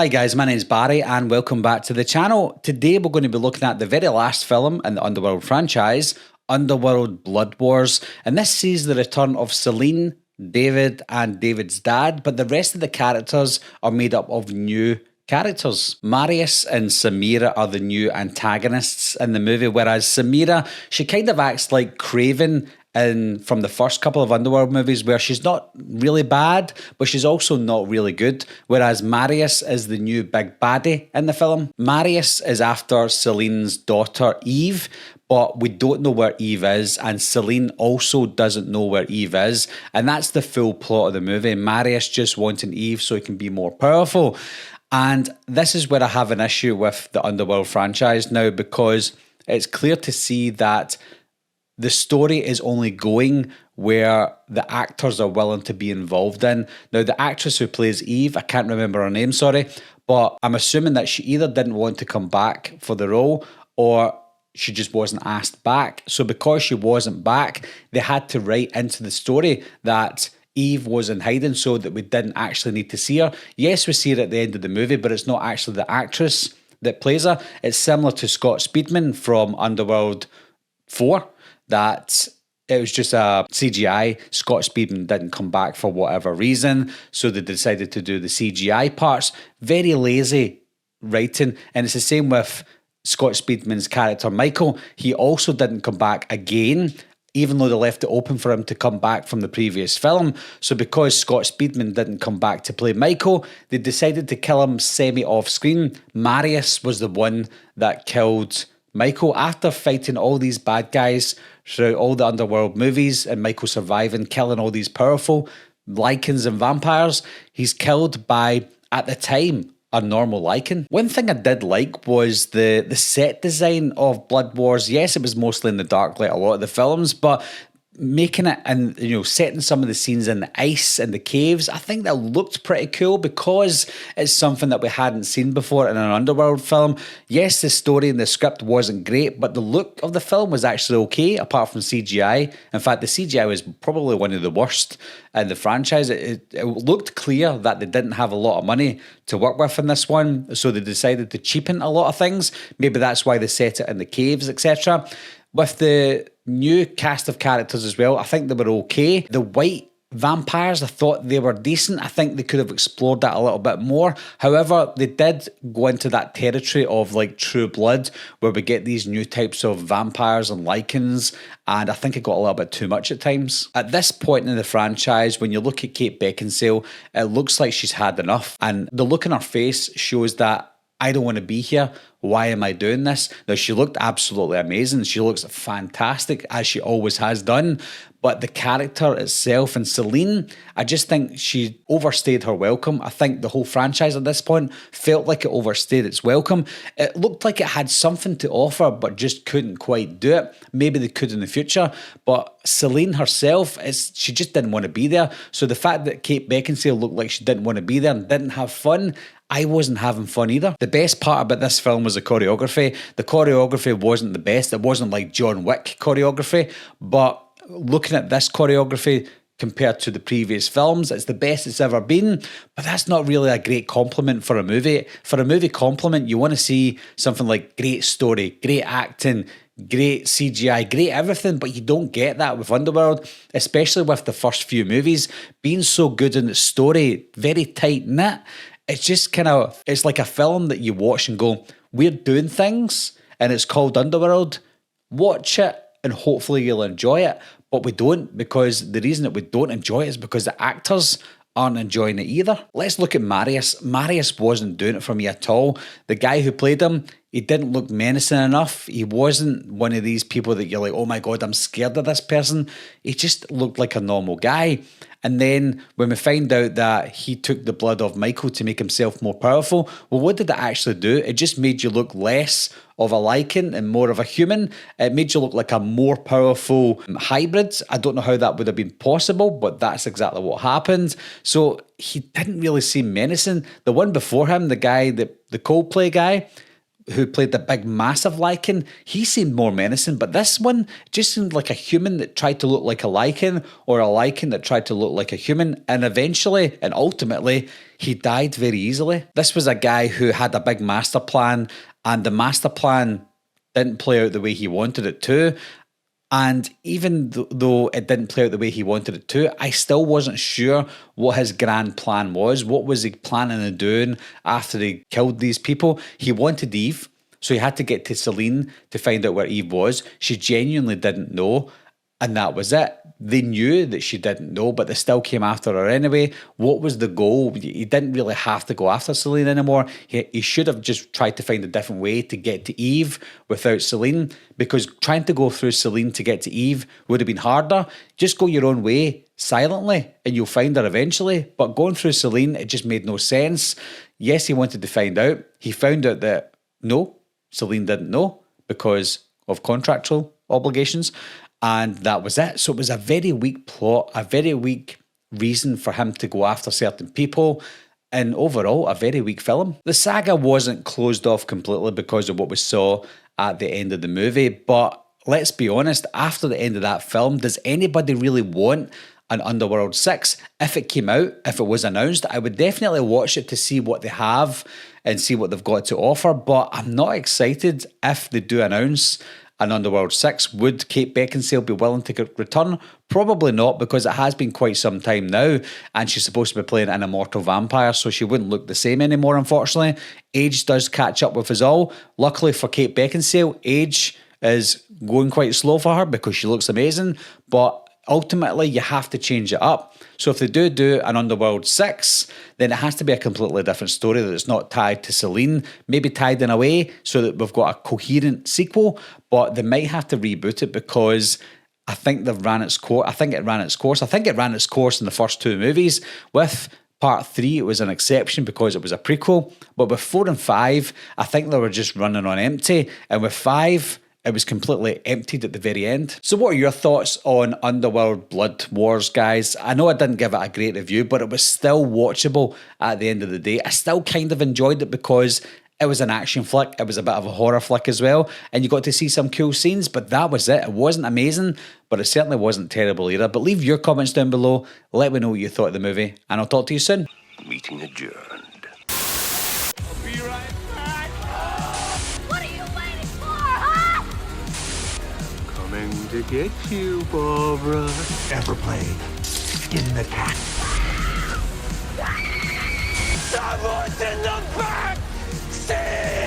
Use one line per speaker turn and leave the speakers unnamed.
Hi guys, my name's Barry and welcome back to the channel. Today we're going to be looking at the very last film in the Underworld franchise, Underworld Blood Wars, and this sees the return of Celine, David and David's dad, but the rest of the characters are made up of new characters. Marius and Samira are the new antagonists in the movie, whereas Samira, she kind of acts like Craven from the first couple of Underworld movies, where she's not really bad, but she's also not really good, whereas Marius is the new big baddie in the film. Marius is after Celine's daughter Eve, but we don't know where Eve is, and Celine also doesn't know where Eve is, and that's the full plot of the movie. Marius just wanting Eve so he can be more powerful. And this is where I have an issue with the Underworld franchise now, because it's clear to see that the story is only going where the actors are willing to be involved in. Now, the actress who plays Eve, I can't remember her name, sorry, but I'm assuming that she either didn't want to come back for the role or she just wasn't asked back. So because she wasn't back, they had to write into the story that Eve was in hiding so that we didn't actually need to see her. Yes, we see her at the end of the movie, but it's not actually the actress that plays her. It's similar to Scott Speedman from Underworld 4, that it was just a CGI. Scott Speedman didn't come back for whatever reason, so they decided to do the CGI parts. Very lazy writing, and it's the same with Scott Speedman's character Michael. He also didn't come back again, even though they left it open for him to come back from the previous film. So because Scott Speedman didn't come back to play Michael, they decided to kill him semi-off screen. Marius was the one that killed Michael after fighting all these bad guys throughout all the Underworld movies, and Michael surviving, killing all these powerful Lycans and vampires. He's killed by, at the time, a normal Lycan. One thing I did like was the set design of Blood Wars. Yes, it was mostly in the dark like a lot of the films, but making it and setting some of the scenes in the ice and the caves, I think that looked pretty cool because it's something that we hadn't seen before in an Underworld film. Yes, the story and the script wasn't great, but the look of the film was actually okay, apart from CGI. In fact, the CGI was probably one of the worst in the franchise. It looked clear that they didn't have a lot of money to work with in this one, so they decided to cheapen a lot of things. Maybe that's why they set it in the caves, etc. With the new cast of characters as well, I think they were okay. The white vampires, I thought they were decent. I think they could have explored that a little bit more. However, they did go into that territory of like True Blood, where we get these new types of vampires and Lycans, and I think it got a little bit too much at times. At this point in the franchise, when you look at Kate Beckinsale, it looks like she's had enough, and the look on her face shows that I don't want to be here. Why am I doing this? Now, she looked absolutely amazing. She looks fantastic, as she always has done. But the character itself and Celine, I just think she overstayed her welcome. I think the whole franchise at this point felt like it overstayed its welcome. It looked like it had something to offer, but just couldn't quite do it. Maybe they could in the future. But Celine herself, she just didn't want to be there. So the fact that Kate Beckinsale looked like she didn't want to be there and didn't have fun, I wasn't having fun either. The best part about this film was the choreography. The choreography wasn't the best. It wasn't like John Wick choreography, but looking at this choreography compared to the previous films, it's the best it's ever been, but that's not really a great compliment for a movie. For a movie compliment, you want to see something like great story, great acting, great CGI, great everything, but you don't get that with Underworld, especially with the first few movies being so good in the story, very tight-knit. It's just it's like a film that you watch and go, we're doing things, and it's called Underworld. Watch it, and hopefully you'll enjoy it. But we don't, because the reason that we don't enjoy it is because the actors aren't enjoying it either. Let's look at Marius. Marius wasn't doing it for me at all. The guy who played him, he didn't look menacing enough. He wasn't one of these people that you're like, oh my God, I'm scared of this person. He just looked like a normal guy. And then when we find out that he took the blood of Michael to make himself more powerful, well, what did it actually do? It just made you look less of a Lycan and more of a human. It made you look like a more powerful hybrid. I don't know how that would have been possible, but that's exactly what happened. So he didn't really seem menacing. The one before him, the guy, the Coldplay guy, who played the big massive lichen, he seemed more menacing, but this one just seemed like a human that tried to look like a lichen, or a lichen that tried to look like a human, and eventually and ultimately he died very easily. This was a guy who had a big master plan, and the master plan didn't play out the way he wanted it to. And even though it didn't play out the way he wanted it to, I still wasn't sure what his grand plan was. What was he planning on doing after he killed these people? He wanted Eve, so he had to get to Celine to find out where Eve was. She genuinely didn't know, and that was it. They knew that she didn't know, but they still came after her anyway. What was the goal? He didn't really have to go after Celine anymore. He should have just tried to find a different way to get to Eve without Celine, because trying to go through Celine to get to Eve would have been harder. Just go your own way silently and you'll find her eventually. But going through Celine, it just made no sense. Yes, he wanted to find out. He found out that no, Celine didn't know because of contractual obligations. And that was it. So it was a very weak plot, a very weak reason for him to go after certain people, and overall, a very weak film. The saga wasn't closed off completely because of what we saw at the end of the movie, but let's be honest, after the end of that film, does anybody really want an Underworld 6? If it came out, if it was announced, I would definitely watch it to see what they have and see what they've got to offer, but I'm not excited if they do announce an Underworld 6. Would Kate Beckinsale be willing to return? Probably not, because it has been quite some time now, and she's supposed to be playing an immortal vampire, so she wouldn't look the same anymore, unfortunately. Age does catch up with us all. Luckily for Kate Beckinsale, age is going quite slow for her because she looks amazing, but ultimately you have to change it up. So if they do an Underworld 6, then it has to be a completely different story that's not tied to Celine, maybe tied in a way so that we've got a coherent sequel, but they might have to reboot it because I think they've ran its course. I think it ran its course. I think it ran its course in the first two movies. With Part 3, it was an exception because it was a prequel, but with 4 and 5, I think they were just running on empty, and with 5, it was completely emptied at the very end. So what are your thoughts on Underworld Blood Wars, guys? I know I didn't give it a great review, but it was still watchable at the end of the day. I still kind of enjoyed it because it was an action flick. It was a bit of a horror flick as well. And you got to see some cool scenes, but that was it. It wasn't amazing, but it certainly wasn't terrible either. But leave your comments down below. Let me know what you thought of the movie, and I'll talk to you soon.
Meeting adjourned. To get you, Barbara.
Ever play Skin the Cat?
Someone's in the back seat!